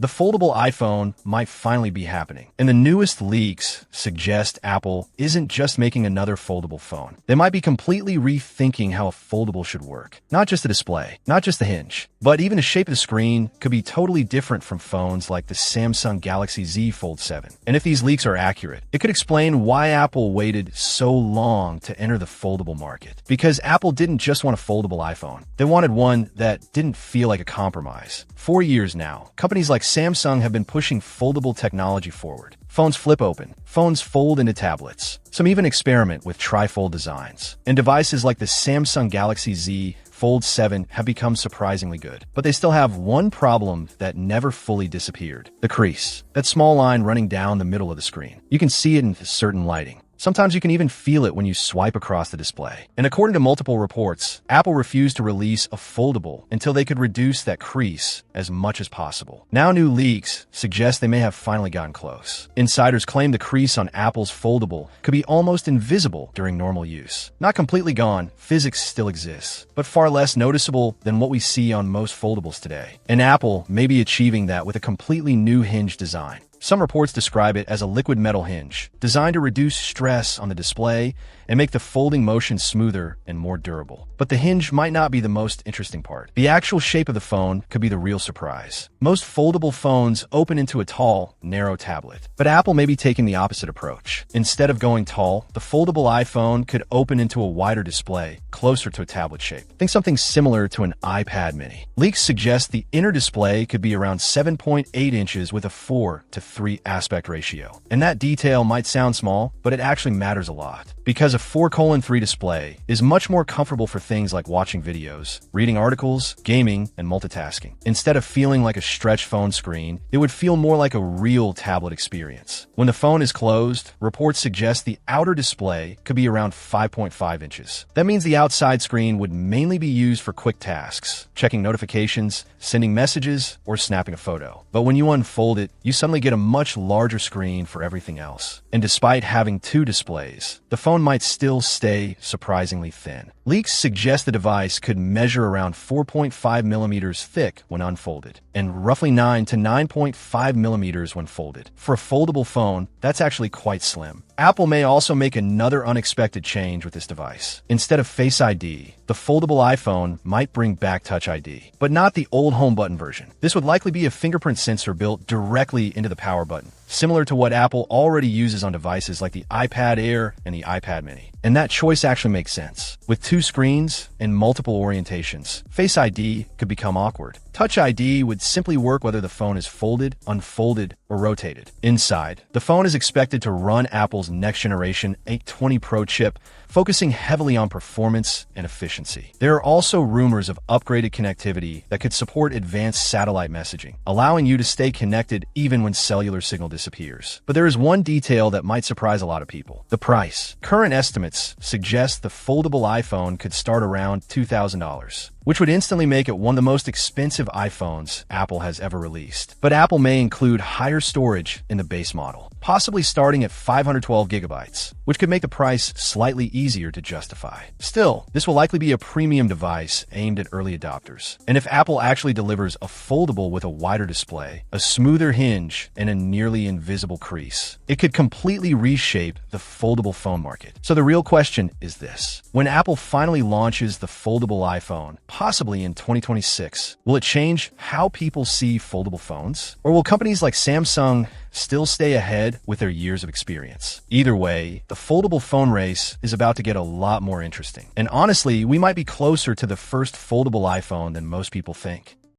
The foldable iPhone might finally be happening, and the newest leaks suggest Apple isn't just making another foldable phone. They might be completely rethinking how a foldable should work. Not just the display, not just the hinge, but even the shape of the screen could be totally different from phones like the Samsung Galaxy Z Fold 7. And if these leaks are accurate, it could explain why Apple waited so long to enter the foldable market. Because Apple didn't just want a foldable iPhone. They wanted one that didn't feel like a compromise. For years now, companies like Samsung have been pushing foldable technology forward. Phones flip open, phones fold into tablets. Some even experiment with trifold designs. And devices like the Samsung Galaxy Z Fold 7 have become surprisingly good. But they still have one problem that never fully disappeared: the crease. That small line running down the middle of the screen. You can see it in certain lighting. Sometimes you can even feel it when you swipe across the display. And according to multiple reports, Apple refused to release a foldable until they could reduce that crease as much as possible. Now new leaks suggest they may have finally gotten close. Insiders claim the crease on Apple's foldable could be almost invisible during normal use. Not completely gone, physics still exists, but far less noticeable than what we see on most foldables today. And Apple may be achieving that with a completely new hinge design. Some reports describe it as a liquid metal hinge, designed to reduce stress on the display and make the folding motion smoother and more durable. But the hinge might not be the most interesting part. The actual shape of the phone could be the real surprise. Most foldable phones open into a tall, narrow tablet. But Apple may be taking the opposite approach. Instead of going tall, the foldable iPhone could open into a wider display, closer to a tablet shape. Think something similar to an iPad mini. Leaks suggest the inner display could be around 7.8 inches with a 4:3 aspect ratio. And that detail might sound small, but it actually matters a lot. Because a 4:3 display is much more comfortable for things like watching videos, reading articles, gaming, and multitasking. Instead of feeling like a stretched phone screen, it would feel more like a real tablet experience. When the phone is closed, reports suggest the outer display could be around 5.5 inches. That means the outside screen would mainly be used for quick tasks, checking notifications, sending messages, or snapping a photo. But when you unfold it, you suddenly get a much larger screen for everything else. And despite having two displays, the phone might still stay surprisingly thin. Leaks suggest the device could measure around 4.5 millimeters thick when unfolded, and roughly 9 to 9.5 millimeters when folded. For a foldable phone, that's actually quite slim. Apple may also make another unexpected change with this device. Instead of Face ID, the foldable iPhone might bring back Touch ID, but not the old home button version. This would likely be a fingerprint sensor built directly into the power button, similar to what Apple already uses on devices like the iPad Air and the iPad mini. And that choice actually makes sense. With two screens and multiple orientations, Face ID could become awkward. Touch ID would simply work whether the phone is folded, unfolded, or rotated. Inside, the phone is expected to run Apple's next-generation A20 Pro chip, focusing heavily on performance and efficiency. There are also rumors of upgraded connectivity that could support advanced satellite messaging, allowing you to stay connected even when cellular signal disappears. But there is one detail that might surprise a lot of people: the price. Current estimates suggest the foldable iPhone could start around $2,000, which would instantly make it one of the most expensive iPhones Apple has ever released. But Apple may include higher storage in the base model, possibly starting at 512 gigabytes, which could make the price slightly easier to justify. Still, this will likely be a premium device aimed at early adopters. And if Apple actually delivers a foldable with a wider display, a smoother hinge, and a nearly invisible crease, it could completely reshape the foldable phone market. So the real question is this: when Apple finally launches the foldable iPhone, possibly in 2026, will it change how people see foldable phones? Or will companies like Samsung still stay ahead with their years of experience? Either way, the foldable phone race is about to get a lot more interesting. And honestly, we might be closer to the first foldable iPhone than most people think.